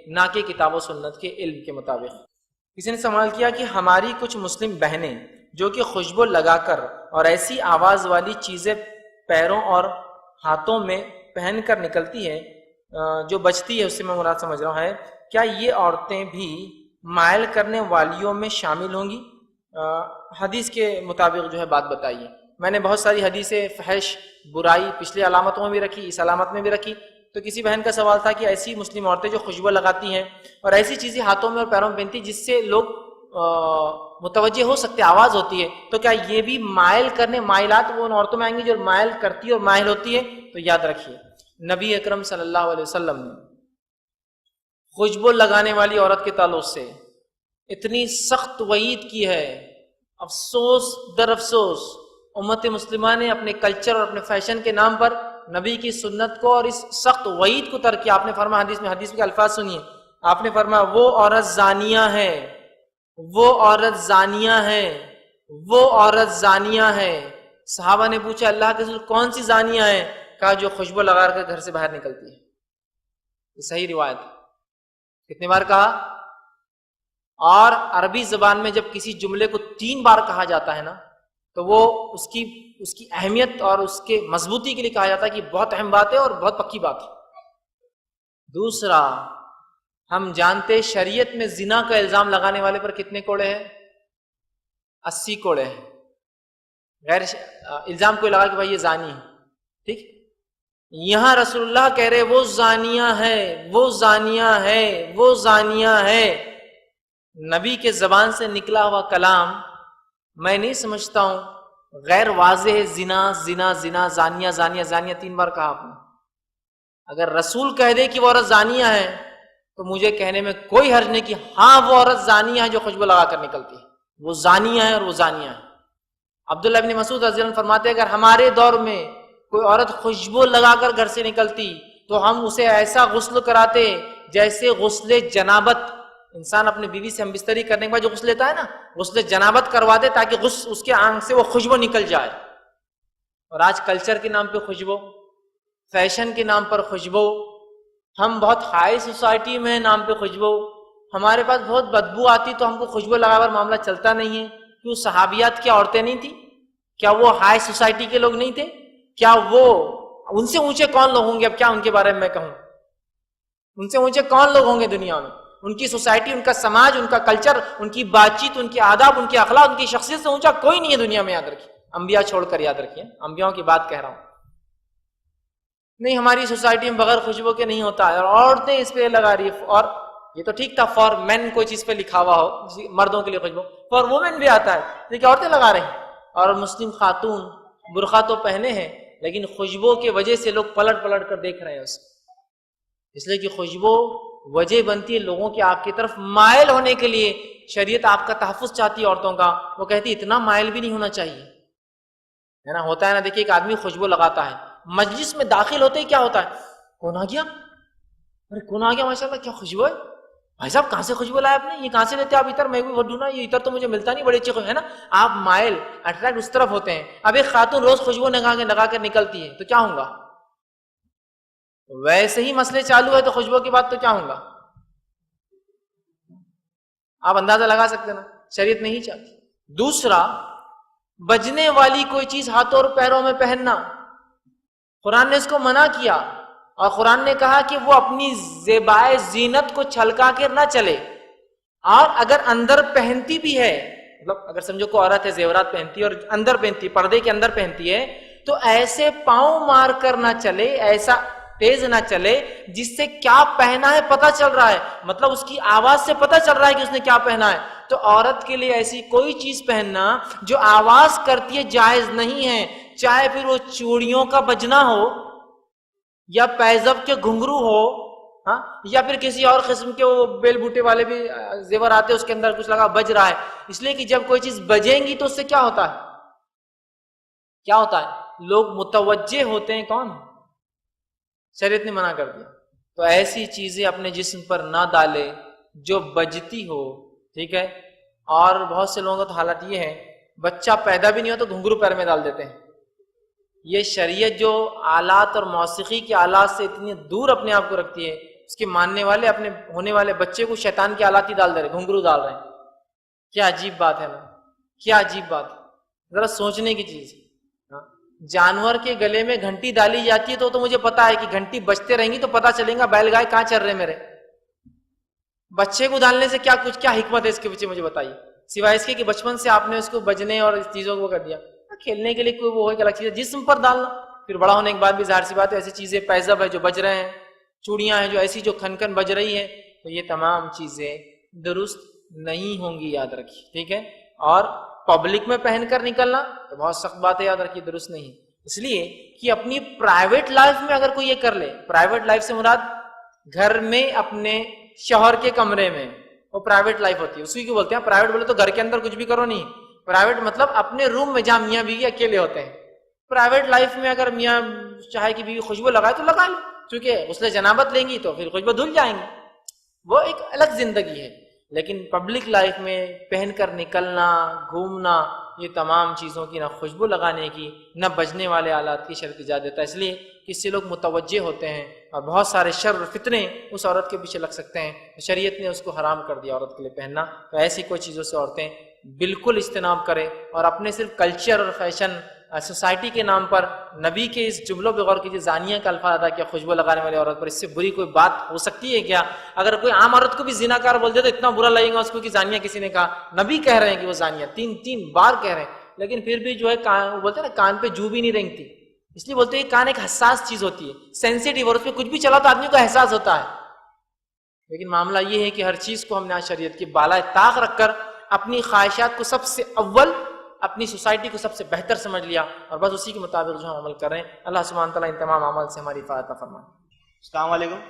نہ کہ کتاب و سنت کے علم کے مطابق۔ کسی نے سوال کیا کہ ہماری کچھ مسلم بہنیں جو کہ خوشبو لگا کر اور ایسی آواز والی چیزیں پیروں اور ہاتھوں میں پہن کر نکلتی ہے جو بچتی ہے، اس سے میں مراد سمجھ رہا ہوں ہے، کیا یہ عورتیں بھی مائل کرنے والیوں میں شامل ہوں گی؟ حدیث کے مطابق جو ہے بات بتائیے۔ میں نے بہت ساری حدیثیں فحش، برائی پچھلی علامتوں میں بھی رکھی، اس علامت میں بھی رکھی۔ تو کسی بہن کا سوال تھا کہ ایسی مسلم عورتیں جو خوشبو لگاتی ہیں اور ایسی چیزیں ہاتھوں میں اور پیروں میں پہنتی جس سے لوگ متوجہ ہو سکتے، آواز ہوتی ہے، تو کیا یہ بھی مائل کرنے، مائلات وہ ان عورتوں میں آئیں گی جو مائل کرتی ہے اور مائل ہوتی ہے؟ تو یاد رکھیے نبی اکرم صلی اللہ علیہ وسلم نے خوشبو لگانے والی عورت کے تعلق سے اتنی سخت وعید کی ہے۔ افسوس در افسوس امت مسلمہ نے اپنے کلچر اور اپنے فیشن کے نام پر نبی کی سنت کو اور اس سخت وعید کو ترک کیا۔ آپ نے فرمایا حدیث کے الفاظ سنیے، آپ نے فرمایا وہ عورت زانیہ ہے، وہ عورت زانیہ ہے، وہ عورت زانیہ ہے۔ صحابہ نے پوچھا اللہ کے رسول کون سی زانیہ ہے؟ کہا جو خوشبو لگا کر گھر سے باہر نکلتی ہے۔ یہ صحیح روایت ہے۔ کتنی بار کہا؟ اور عربی زبان میں جب کسی جملے کو 3 بار کہا جاتا ہے نا تو وہ اس کی اہمیت اور اس کے مضبوطی کے لیے کہا جاتا ہے کہ بہت اہم بات ہے اور بہت پکی بات ہے۔ دوسرا، ہم جانتے شریعت میں زنا کا الزام لگانے والے پر کتنے کوڑے ہیں؟ 80 کوڑے ہیں۔ غیر الزام کوئی لگا کہ بھائی یہ زانی ہے، ٹھیک، یہاں رسول اللہ کہہ رہے وہ زانیہ ہے، وہ زانیہ ہے، وہ زانیہ ہے۔ نبی کے زبان سے نکلا ہوا کلام میں نہیں سمجھتا ہوں غیر واضح ہے۔ زنا زنا زنا، زانیہ زانیہ زانیہ 3 بار کہا آپ نے۔ اگر رسول کہہ دے کہ وہ عورت زانیہ ہے تو مجھے کہنے میں کوئی حرج نہیں کہ ہاں وہ عورت زانیہ ہے جو خوشبو لگا کر نکلتی ہے، وہ زانیہ ہے اور وہ زانیہ ہے۔ عبداللہ ابن مسعود رضی اللہ عنہ فرماتے ہیں اگر ہمارے دور میں کوئی عورت خوشبو لگا کر گھر سے نکلتی تو ہم اسے ایسا غسل کراتے جیسے غسل جنابت، انسان اپنی بیوی سے ہم بستری کرنے کے بعد جو غسل لیتا ہے نا، غسل جنابت کرواتے تاکہ اس کے آنکھ سے وہ خوشبو نکل جائے۔ اور آج کلچر کے نام پہ خوشبو، فیشن کے نام پر خوشبو، ہم بہت ہائی سوسائٹی میں نام پہ خوشبو، ہمارے پاس بہت بدبو آتی تو ہم کو خوشبو لگا کر معاملہ چلتا نہیں ہے۔ کیوں؟ صحابیات کیا عورتیں نہیں تھی؟ کیا وہ ہائی سوسائٹی کے لوگ نہیں تھے؟ کیا وہ ان سے اونچے کون لوگ ہوں گے؟ اب کیا ان کے بارے میں کہوں؟ ان سے اونچے کون لوگ ہوں گے دنیا میں؟ ان کی سوسائٹی، ان کا سماج، ان کا کلچر، ان کی بات چیت، ان کے آداب، ان کے اخلاق، ان کی شخصیت سے اونچا کوئی نہیں ہے دنیا میں، یاد رکھیے۔ انبیاء چھوڑ کر، یاد رکھیے، انبیاءوں کی بات کہہ رہا ہوں۔ نہیں، ہماری سوسائٹی میں بغیر خوشبو کے نہیں ہوتا ہے، اور عورتیں اس پہ لگا رہی ہے۔ اور یہ تو ٹھیک تھا فار مین کوئی چیز پہ لکھا ہوا ہو، مردوں کے لیے خوشبو، فار وومن بھی آتا ہے، لیکن عورتیں لگا رہی ہیں۔ اور مسلم خاتون برقع تو پہنے ہیں لیکن خوشبو کی وجہ سے لوگ پلٹ پلٹ کر دیکھ رہے ہیں اسے، اس لیے کہ خوشبو وجہ بنتی ہے لوگوں کے آپ کی طرف مائل ہونے کے لیے۔ شریعت آپ کا تحفظ چاہتی ہے عورتوں کا، وہ کہتی ہے اتنا مائل بھی نہیں ہونا چاہیے، ہے نا؟ ہوتا ہے نا، دیکھیے ایک آدمی خوشبو لگاتا ہے، مجلس میں داخل ہوتے ہی کیا ہوتا ہے؟ کون آ گیا؟ ارے کون آ گیا؟ ماشاءاللہ کیا خوشبو ہے، بھائی صاحب کہاں سے خوشبو لائے آپ نے؟ یہ کہاں سے لیتے آپ عطر؟ میں بھی ڈھونڈا، یہ عطر تو مجھے ملتا نہیں، بڑی اچھی خوشبو ہے نا۔ آپ مائل، اٹریکٹ اس طرف ہوتے ہیں۔ اب ایک خاتون روز خوشبو لگا کر نکلتی ہے تو کیا ہوں گا؟ ویسے ہی مسئلے چالو ہے تو خوشبو کی بات تو کیا ہوں گا؟ آپ اندازہ لگا سکتے نا، شریعت نہیں چاہتی۔ دوسرا، بجنے والی کوئی چیز ہاتھوں اور پیروں میں پہننا، قرآن نے اس کو منع کیا، اور قرآن نے کہا کہ وہ اپنی زیبائے زینت کو چھلکا کر نہ چلے، اور اگر اندر پہنتی بھی ہے، مطلب اگر سمجھو کوئی عورت ہے زیورات پہنتی ہے اور اندر پہنتی ہے، پردے کے اندر پہنتی ہے، تو ایسے پاؤں مار کر نہ چلے، ایسا تیز نہ چلے جس سے کیا پہنا ہے پتہ چل رہا ہے، مطلب اس کی آواز سے پتہ چل رہا ہے کہ اس نے کیا پہنا ہے۔ تو عورت کے لیے ایسی کوئی چیز پہننا جو آواز کرتی ہے جائز نہیں ہے، چاہے پھر وہ چوڑیوں کا بجنا ہو یا پیزب کے گھنگرو ہو، ہاں، یا پھر کسی اور قسم کے وہ بیل بوٹے والے بھی زیور آتے اس کے اندر کچھ لگا بج رہا ہے، اس لیے کہ جب کوئی چیز بجیں گی تو اس سے کیا ہوتا ہے؟ کیا ہوتا ہے؟ لوگ متوجہ ہوتے ہیں، کون؟ شریعت نے منع کر دیا۔ تو ایسی چیزیں اپنے جسم پر نہ ڈالے جو بجتی ہو، ٹھیک ہے؟ اور بہت سے لوگوں کا تو حالت یہ ہے بچہ پیدا بھی نہیں ہو تو گھنگرو پیر میں ڈال دیتے ہیں۔ یہ شریعت جو آلات اور موسیقی کے آلات سے اتنی دور اپنے آپ کو رکھتی ہے، اس کے ماننے والے اپنے ہونے والے بچے کو شیطان کی آلاتی ڈال دے رہے، گھنگرو ڈال رہے ہیں. کیا عجیب بات ہے نا، کیا عجیب بات ہے، ذرا سوچنے کی چیز. جانور کے گلے میں گھنٹی ڈالی جاتی ہے تو مجھے پتا ہے کہ گھنٹی بجتے رہیں گی تو پتا چلے گا بیل گائے کہاں چل رہے میرے. بچے کو ڈالنے سے کیا حکمت ہے اس کے پیچھے مجھے بتائیے، سوائے اس کے کہ بچپن سے آپ نے اس کو بجنے اور اس چیزوں کو کر دیا. کھیلنے کے لیے کوئی وہ ایک الگ چیز ہے، جسم پر ڈالنا. پھر بڑا ہونے کے بعد بھی ظاہر سی بات ہے ایسی چیزیں پیزب ہے جو بج رہے ہیں، چوڑیاں ہیں جو ایسی جو کھن کھن بج رہی ہے، تو یہ تمام چیزیں درست نہیں ہوں گی، یاد رکھیے. ٹھیک ہے. اور پبلک میں پہن کر نکلنا تو بہت سخت بات ہے، یاد رکھیے درست نہیں. اس لیے کہ اپنی پرائیویٹ لائف میں اگر کوئی یہ کر لے، پرائیویٹ لائف سے مراد گھر میں اپنے شوہر کے کمرے میں، وہ پرائیویٹ لائف ہوتی ہے. اسی کو بولتے ہیں پرائیویٹ. بولے تو گھر کے اندر کچھ بھی کرو نہیں، پرائیویٹ مطلب اپنے روم میں جہاں میاں بیوی اکیلے ہوتے ہیں. پرائیویٹ لائف میں اگر میاں چاہے کہ بیوی خوشبو لگائے تو لگا لو، چونکہ غسل جنابت لیں گی تو پھر خوشبو دھل جائیں گی، وہ ایک الگ زندگی ہے. لیکن پبلک لائف میں پہن کر نکلنا، گھومنا، یہ تمام چیزوں کی نہ خوشبو لگانے کی نہ بجنے والے آلات کی شرط اجازت دیتا ہے. اس لیے کہ اس سے لوگ متوجہ ہوتے ہیں اور بہت سارے شر اور فتنے اس عورت کے پیچھے لگ سکتے ہیں. شریعت نے اس کو حرام کر دیا عورت کے لیے پہننا. تو ایسی کوئی چیزوں سے عورتیں بالکل اجتناب کریں اور اپنے صرف کلچر اور فیشن سوسائٹی کے نام پر نبی کے اس جملوں پہ غور کیجیے. زانیہ کا الفاظ ادا کیا خوشبو لگانے والی عورت پر، اس سے بری کوئی بات ہو سکتی ہے کیا؟ اگر کوئی عام عورت کو بھی زناکار بول دے تو اتنا برا لگے گا اس کو کہ زانیہ کسی نے کہا. نبی کہہ رہے ہیں کہ وہ زانیہ، تین بار کہہ رہے ہیں، لیکن پھر بھی جو ہے وہ بولتے ہیں نا کان پہ جو بھی نہیں رینگتی. اس لیے بولتے ہیں کہ کان ایک حساس چیز ہوتی ہے، سینسیٹیو، اور اس پہ کچھ بھی چلا تو آدمی کو احساس ہوتا ہے. لیکن معاملہ یہ ہے کہ ہر چیز کو ہم نے شریعت کی بالائے طاق رکھ کر اپنی خواہشات کو سب سے اول، اپنی سوسائٹی کو سب سے بہتر سمجھ لیا اور بس اسی کے مطابق جو ہم عمل کر رہے ہیں. اللہ سبحانہ تعالیٰ ان تمام عمل سے ہماری حفاظت فرمائے. السلام علیکم.